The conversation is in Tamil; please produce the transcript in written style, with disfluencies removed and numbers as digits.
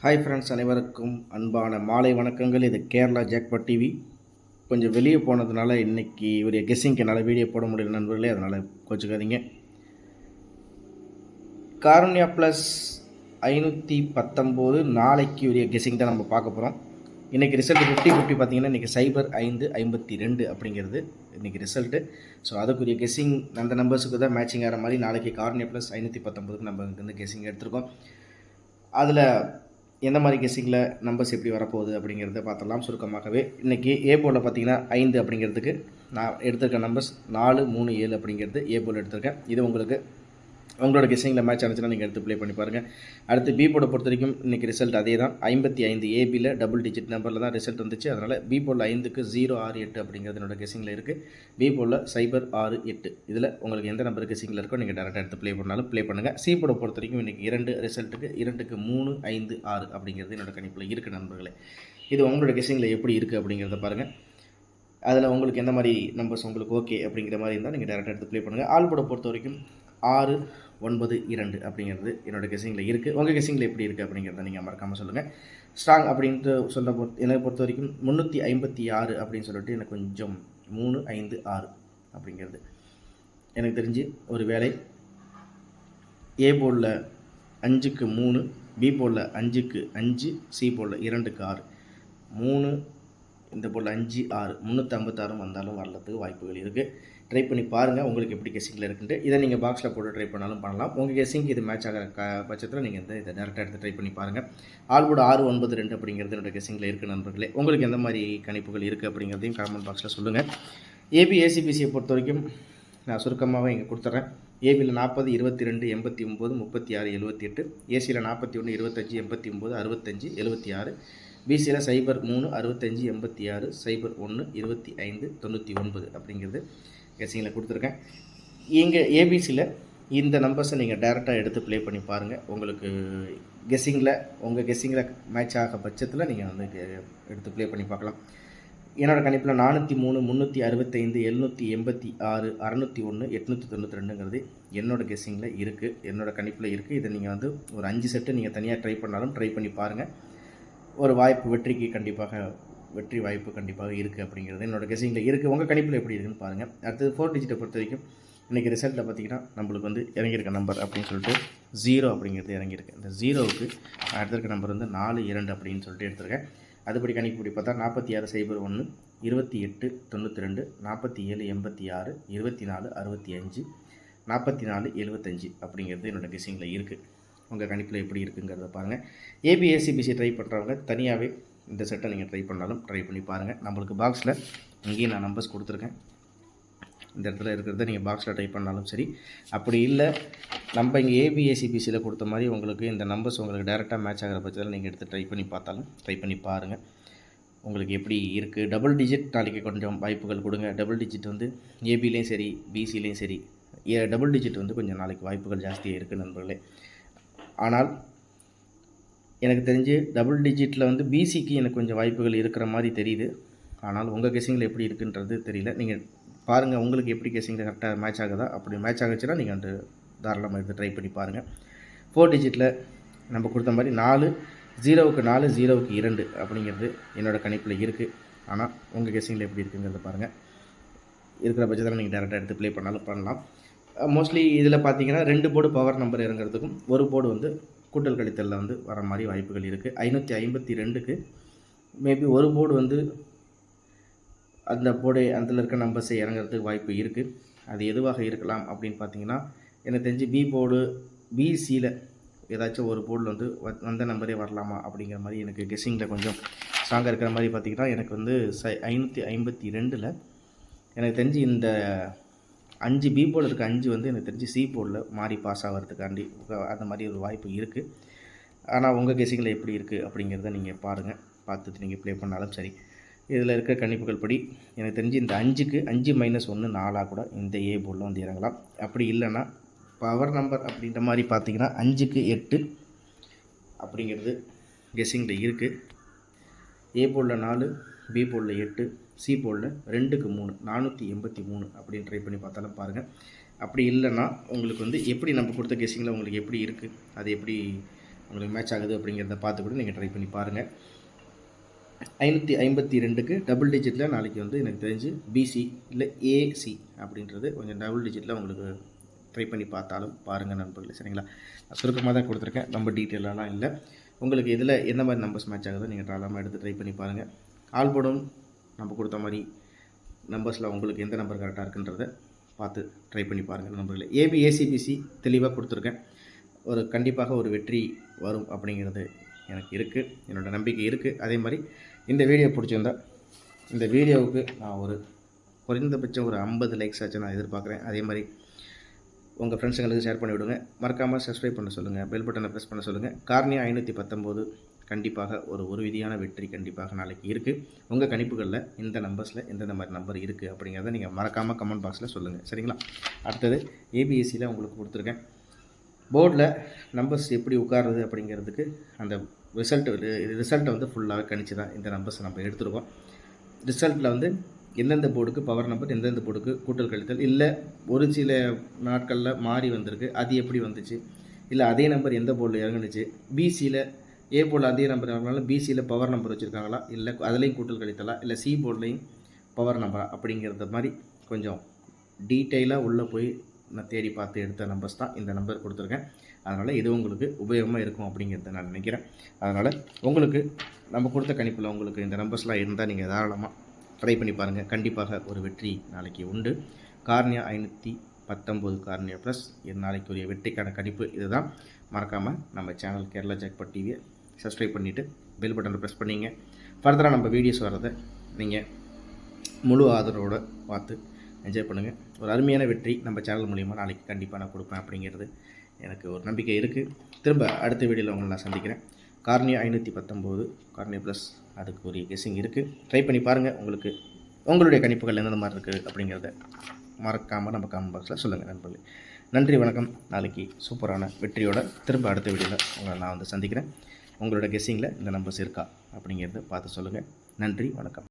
ஹாய் ஃப்ரெண்ட்ஸ், அனைவருக்கும் அன்பான மாலை வணக்கங்கள். இது கேரளா ஜாக்பாட் டிவி. கொஞ்சம் வெளியே போனதுனால இன்றைக்கி ஒரு கெஸ்ஸிங்க்கு என்னால் வீடியோ போட முடியல நண்பர்களே, அதனால் கோச்சுக்காதீங்க. காருண்யா ப்ளஸ் 519 நாளைக்கு ஒரு கெஸ்ஸிங் தான் நம்ம பார்க்க போகிறோம். இன்றைக்கி ரிசல்ட் 50-50 பார்த்திங்கன்னா இன்றைக்கி சைபர் 552 அப்படிங்கிறது இன்றைக்கி ரிசல்ட்டு. ஸோ அதுக்குரிய கெஸ்ஸிங் அந்த நம்பர்ஸுக்கு தான் மேட்சிங் ஆகிற மாதிரி நாளைக்கு காருண்யா ப்ளஸ் 519க்கு நம்ம வந்து கெஸ்ஸிங் எடுத்திருக்கோம். அதில் எந்த மாதிரி கெஸ்ஸிங்கில் நம்பர்ஸ் எப்படி வரப்போகுது அப்படிங்கிறத பார்த்துடலாம் சுருக்கமாகவே. இன்றைக்கி ஏ போர்டில் பார்த்தீங்கன்னா 5 அப்படிங்கிறதுக்கு நான் எடுத்திருக்க நம்பர்ஸ் 4, 3, 7 அப்படிங்கிறது ஏ போர்டில் எடுத்திருக்கேன். இது உங்களோட கெஸ்ஸிங்கில் மேட்ச் ஆனிச்சுன்னா நீங்கள் எடுத்து ப்ளே பண்ணி பாருங்கள். அடுத்து பி போர்டை பொறுத்த வரைக்கும் இன்றைக்கி ரிசல்ட் அதே தான். 55 ஏபியில் டபுள் டிஜிட் நம்பரில் தான் ரிசல்ட் வந்துச்சு. அதனால் பி போர்டில் 5க்கு 068 அப்படிங்கிறது என்னோட கெஸ்ஸிங்கில் இருக்குது. பி போர்டில் சைபர் 68. இதில் உங்களுக்கு எந்த நம்பர் கெஸ்ஸிங்கில் இருக்கோ நீங்கள் டேரெக்டாக எடுத்து ப்ளே பண்ணாலும் ப்ளே பண்ணுங்கள். சி போர்டை பொறுத்த வரைக்கும் இன்றைக்கி 2 ரிசல்ட்டுக்கு 2க்கு 3, 5, 6 அப்படிங்கிறது என்னோட கணிப்பில் இருக்குது நண்பர்களே. இது உங்களோட கெஸ்ஸிங்கில் எப்படி இருக்குது அப்படிங்கிறத பாருங்கள். அதில் உங்களுக்கு எந்த மாதிரி நம்பர்ஸ் உங்களுக்கு ஓகே அப்படிங்கிற மாதிரி இருந்தால் நீங்கள் டேரெக்டாக எடுத்து ப்ளே பண்ணுங்கள். ஆல் போர்டை பொறுத்த வரைக்கும் 6, 9, 2 அப்படிங்கிறது என்னோடய கெஸ்ஸிங்கில் இருக்குது. உங்கள் கெஸ்ஸிங்கில் எப்படி இருக்குது அப்படிங்கிறத நீங்கள் மறக்காமல் சொல்லுங்கள். ஸ்ட்ராங் அப்படின்ட்டு என்னை பொறுத்த வரைக்கும் 356 அப்படின்னு சொல்லிட்டு எனக்கு கொஞ்சம் 3, 5, 6 அப்படிங்கிறது எனக்கு தெரிஞ்சு ஒரு வேளை ஏ போர்டில் 5க்கு 3, பி போர்டில் 5க்கு 5, சி போர்டில் 2க்கு 6, 3 இந்த போர்டில் 5, 6, 356 வந்தாலும் வரலத்துக்கு வாய்ப்புகள் இருக்குது. ட்ரை பண்ணி பாருங்கள் உங்களுக்கு எப்படி கெஸ்ஸிங்கில் இருக்குன்ட்டு. இதை நீங்கள் பாக்ஸில் போட்டு ட்ரை பண்ணாலும் பண்ணலாம். உங்கள் கெஸ்ஸிங்க்கு இது மேட்ச் ஆகிற பட்சத்தில் நீங்கள் இதை டேரெக்டாக எடுத்து ட்ரை பண்ணி பாருங்கள். ஆல்போர்டு 6, 9, 2 அப்படிங்கிறது என்னோட கெஸ்ஸிங்கில் இருக்குது நண்பர்களே. உங்களுக்கு எந்த மாதிரி கணிப்புகள் இருக்குது அப்படிங்கிறதையும் காமெண்ட் பாக்ஸில் சொல்லுங்கள். ஏபி ஏசிபிசியை பொறுத்த வரைக்கும் நான் சுருக்கமாகவே இங்கே கொடுத்துட்றேன். ஏபியில் 40, 22, 89, 36, 78, ஏசியில் 41, 25, 89, 65, 76, பிசியில் சைபர் 3, 65, 86, சைபர் 1, 25, 99 அப்படிங்கிறது கெஸ்ஸிங்கில் கொடுத்துருக்கேன். இங்கே ஏபிசியில் இந்த நம்பர்ஸை நீங்கள் டேரெக்டாக எடுத்து ப்ளே பண்ணி பாருங்கள். உங்களுக்கு உங்கள் கெஸ்ஸிங்கில் மேட்ச் ஆக பட்சத்தில் நீங்கள் வந்து எடுத்து ப்ளே பண்ணி பார்க்கலாம். என்னோடய கணிப்பில் 403, 365, 786, 601, 892ங்கிறது என்னோடய கெஸ்ஸிங்கில் இருக்குது, என்னோடய கணிப்பில் இருக்குது. இதை நீங்கள் வந்து ஒரு 5 செட்டு நீங்கள் தனியாக ட்ரை பண்ணாலும் ட்ரை பண்ணி பாருங்கள். ஒரு வெற்றி வாய்ப்பு கண்டிப்பாக இருக்குது அப்படிங்கிறது என்னோடய கெஸ்ஸிங்கில் இருக்குது. உங்கள் கணிப்பில் எப்படி இருக்குன்னு பாருங்கள். அடுத்தது 4 டிஜிட்டை பொறுத்த வரைக்கும் இன்றைக்கி ரிசல்ட்டில் பார்த்திங்கன்னா நம்மளுக்கு வந்து இறங்கியிருக்க நம்பர் அப்படின்னு சொல்லிட்டு 0 அப்படிங்கிறது இறங்கியிருக்கு. இந்த 0க்கு நான் எடுத்திருக்க நம்பர் வந்து 4, 2 அப்படின்னு சொல்லிட்டு எடுத்திருக்கேன். அதுபடி கணிப்புப்படி பார்த்தா 46, சைபர் 1, 28, 92, 47, 86, 24, 65, 44, 75 அப்படிங்கிறது என்னோடய கெஸ்ஸிங்கில் இருக்குது. உங்கள் கணிப்பில் எப்படி இருக்குங்கிறத பாருங்கள். ஏபி ஏசிபிசி ட்ரை பண்ணுறவங்க தனியாகவே இந்த செட்டை நீங்கள் ட்ரை பண்ணாலும் ட்ரை பண்ணி பாருங்கள். நம்மளுக்கு பாக்ஸில் இங்கேயும் நான் நம்பர்ஸ் கொடுத்துருக்கேன். இந்த இடத்துல இருக்கிறத நீங்கள் பாக்ஸில் ட்ரை பண்ணாலும் சரி. அப்படி இல்லை நம்ம இங்கே ஏபி ஏசிபிசியில் கொடுத்த மாதிரி உங்களுக்கு இந்த நம்பர்ஸ் உங்களுக்கு டேரெக்டாக மேட்ச் ஆகிற பட்சத்தில் நீங்கள் எடுத்து ட்ரை பண்ணி பார்த்தாலும் ட்ரை பண்ணி பாருங்கள். உங்களுக்கு எப்படி இருக்குது. டபுள் டிஜிட் நாளைக்கு கொஞ்சம் வாய்ப்புகள் கொடுங்க. டபுள் டிஜிட் வந்து ஏபிலையும் சரி பிசிலையும் சரி டபுள் டிஜிட் வந்து கொஞ்சம் நாளைக்கு வாய்ப்புகள் ஜாஸ்தியாக இருக்குது நண்பர்களே. ஆனால் எனக்கு தெரிஞ்சு டபுள் டிஜிட்டில் வந்து பிசிக்கு எனக்கு கொஞ்சம் வாய்ப்புகள் இருக்கிற மாதிரி தெரியுது. ஆனால் உங்கள் கெஸ்ஸிங்கில் எப்படி இருக்குன்றது தெரியல. நீங்கள் பாருங்கள் உங்களுக்கு எப்படி கெஸ்ஸிங்கில் கரெக்டாக மேட்ச் ஆகுதா. அப்படி மேட்ச் ஆகுச்சுன்னா நீங்கள் வந்து தாராளமாக எடுத்து ட்ரை பண்ணி பாருங்கள். 4 டிஜிட்டில் நம்ம கொடுத்த மாதிரி 4, 0க்கு 4, 0க்கு 2 அப்படிங்கிறது என்னோடய கணிப்பில் இருக்குது. ஆனால் உங்கள் கெஸ்ஸிங்கில் எப்படி இருக்குங்கிறத பாருங்கள். இருக்கிற பட்சத்தில் நீங்கள் டேரெக்டாக எடுத்து ப்ளே பண்ணாலும் பண்ணலாம். மோஸ்ட்லி இதில் பார்த்தீங்கன்னா 2 போர்டு பவர் நம்பர் இறங்குறதுக்கும் ஒரு போர்டு வந்து கூட்டல் கழித்தலில் வந்து வர மாதிரி வாய்ப்புகள் இருக்குது. 552க்கு மேபி ஒரு போர்டு வந்து அந்த அதில் இருக்க நம்பர்ஸை இறங்குறதுக்கு வாய்ப்பு இருக்குது. அது எதுவாக இருக்கலாம் அப்படின்னு பார்த்தீங்கன்னா எனக்கு தெரிஞ்சு பி போர்டு பிசியில் ஏதாச்சும் ஒரு போர்டில் வந்து வந்த நம்பரே வரலாமா அப்படிங்கிற மாதிரி எனக்கு கெஸ்ஸிங்கில் கொஞ்சம் ஸ்ட்ராங்காக இருக்கிற மாதிரி பார்த்திங்கன்னா எனக்கு வந்து 552ல் எனக்கு தெரிஞ்சு இந்த 5 பி போர்டில் இருக்க 5 வந்து எனக்கு தெரிஞ்சு சி போர்டில் மாறி பாஸ் ஆகிறதுக்காண்டி அந்த மாதிரி ஒரு வாய்ப்பு இருக்குது. ஆனால் உங்கள் கெஸ்ஸிங்கில் எப்படி இருக்குது அப்படிங்கிறத நீங்கள் பாருங்கள். பார்த்துட்டு நீங்கள் ப்ளே பண்ணாலும் சரி. இதில் இருக்க கணிப்புகள் படி எனக்கு தெரிஞ்சு இந்த 5க்கு 5 - 1 4 கூட இந்த ஏ போர்டில் வந்து இறங்கலாம். அப்படி இல்லைன்னா பவர் நம்பர் அப்படின்ற மாதிரி பார்த்தீங்கன்னா 5க்கு 8 அப்படிங்கிறது கெஸ்ஸிங்கில் இருக்குது. ஏ போர்டில் 4, பி போர்டில் 8, சி போர்டில் 2க்கு 3, 483 அப்படின்னு ட்ரை பண்ணி பார்த்தாலும் பாருங்கள். அப்படி இல்லைன்னா உங்களுக்கு வந்து எப்படி நம்ம கொடுத்த கெஸ்ஸிங்கில் உங்களுக்கு எப்படி இருக்குது, அது எப்படி உங்களுக்கு மேட்ச் ஆகுது அப்படிங்கிறத பார்த்து கூட நீங்கள் ட்ரை பண்ணி பாருங்கள். 552க்கு டபுள் டிஜிட்டில் நாளைக்கு வந்து எனக்கு தெரிஞ்சு பிசி இல்லை ஏசி அப்படின்றது கொஞ்சம் டபுள் டிஜிட்டில் உங்களுக்கு ட்ரை பண்ணி பார்த்தாலும் பாருங்கள் நண்பர்களே. சரிங்களா, சுருக்கமாக தான் கொடுத்துருக்கேன், ரொம்ப டீட்டெயிலெலாம் இல்லை. உங்களுக்கு இதில் எந்த மாதிரி நம்பர்ஸ் மேட்ச் ஆகுதோ நீங்கள் தாராளமாக எடுத்து ட்ரை பண்ணி பாருங்கள். ஆல் போர்டும் நம்ம கொடுத்த மாதிரி நம்பர்ஸில் உங்களுக்கு எந்த நம்பர் கரெக்டாக இருக்குன்றதை பார்த்து ட்ரை பண்ணி பாருங்கள் நண்பர்களே. ஏபி ஏசிபிசி தெளிவாக கொடுத்துருக்கேன். கண்டிப்பாக ஒரு வெற்றி வரும் அப்படிங்கிறது எனக்கு இருக்குது, என்னோடய நம்பிக்கை இருக்குது. அதே மாதிரி இந்த வீடியோ பிடிச்சிருந்தா இந்த வீடியோவுக்கு நான் ஒரு குறைந்தபட்சம் ஒரு 50 லைக்ஸ் ஆச்சு நான் எதிர்பார்க்குறேன். அதே மாதிரி உங்கள் ஃப்ரெண்ட்ஸுங்களுக்கு ஷேர் பண்ணி விடுங்க. மறக்காமல் சப்ஸ்கிரைப் பண்ண சொல்லுங்கள், பெல் பட்டனை ப்ரெஸ் பண்ண சொல்லுங்கள். கார்னியா 519 கண்டிப்பாக ஒரு விதியான வெற்றி கண்டிப்பாக நாளைக்கு இருக்குது. உங்கள் கணிப்புகளில் இந்த நம்பர்ஸில் எந்தெந்த மாதிரி நம்பர் இருக்குது அப்படிங்கிறத நீங்கள் மறக்காமல் கமெண்ட் பாக்ஸில் சொல்லுங்கள். சரிங்களா, அடுத்தது ஏபிஎஸ்சியில் உங்களுக்கு கொடுத்துருக்கேன். போர்டில் நம்பர்ஸ் எப்படி உட்காருது அப்படிங்கிறதுக்கு அந்த ரிசல்ட்டை வந்து ஃபுல்லாகவே கணிச்சு தான் இந்த நம்பர்ஸை நம்ம எடுத்துருக்கோம். ரிசல்ட்டில் வந்து எந்தெந்த போர்டுக்கு பவர் நம்பர், எந்தெந்த போர்டுக்கு கூட்டல் கழித்தல், இல்லை ஒரு சில நாட்களில் மாறி வந்திருக்கு, அது எப்படி வந்துச்சு, இல்லை அதே நம்பர் எந்த போர்டில் இறங்குனுச்சு, பிசியில் ஏ போர்டில் அதே நம்பர் இறங்கினாலும் பிசியில் பவர் நம்பர் வச்சுருக்காங்களா, இல்லை அதுலேயும் கூட்டல் கழித்தலா, இல்லை சி போர்ட்லேயும் பவர் நம்பரா அப்படிங்கிறத மாதிரி கொஞ்சம் டீட்டெயிலாக உள்ளே போய் நான் தேடி பார்த்து எடுத்த நம்பர்ஸ் தான் இந்த நம்பர் கொடுத்துருக்கேன். அதனால் இது உங்களுக்கு உபயோகமாக இருக்கும் அப்படிங்கிறத நான் நினைக்கிறேன். அதனால் உங்களுக்கு நம்ம கொடுத்த கணிப்பில் உங்களுக்கு இந்த நம்பர்ஸ்லாம் இருந்தால் நீங்கள் தாராளமாக ட்ரை பண்ணி பாருங்கள். கண்டிப்பாக ஒரு வெற்றி நாளைக்கு உண்டு. கார்னியா 519 கார்னியா ப்ளஸ் நாளைக்குரிய வெற்றிக்கான கணிப்பு இதுதான். மறக்காமல் நம்ம சேனல் கேரளா ஜாக்பாட் டிவியை சப்ஸ்கிரைப் பண்ணிவிட்டு பெல் பட்டனை ப்ரெஸ் பண்ணிங்க. ஃபர்தராக நம்ம வீடியோஸ் வர்றதை நீங்கள் முழு ஆதரவோடு பார்த்து என்ஜாய் பண்ணுங்கள். ஒரு அருமையான வெற்றி நம்ம சேனல் மூலிமா நாளைக்கு கண்டிப்பாக நான் கொடுப்பேன் அப்படிங்கிறது எனக்கு ஒரு நம்பிக்கை இருக்குது. திரும்ப அடுத்த வீடியோவில் உங்களை நான் சந்திக்கிறேன். கார்னியா 519 கார்னியா ப்ளஸ் அதுக்கு ஒரு கெஸ்ஸிங் இருக்குது. ட்ரை பண்ணி பாருங்கள். உங்களுக்கு உங்களுடைய கணிப்புகள் எந்தெந்த மாதிரி இருக்குது அப்படிங்கிறத மறக்காமல் நம்ம கமெண்ட் பாக்ஸில் சொல்லுங்கள் நண்பர்களே. நன்றி, வணக்கம். நாளைக்கு சூப்பரான வெற்றியோட திரும்ப அடுத்த வீடியோவில் உங்களை நான் வந்து சந்திக்கிறேன். உங்களோட கெஸ்ஸிங்கில் இந்த நம்பர்ஸ் இருக்கா அப்படிங்கிறத பார்த்து சொல்லுங்கள். நன்றி, வணக்கம்.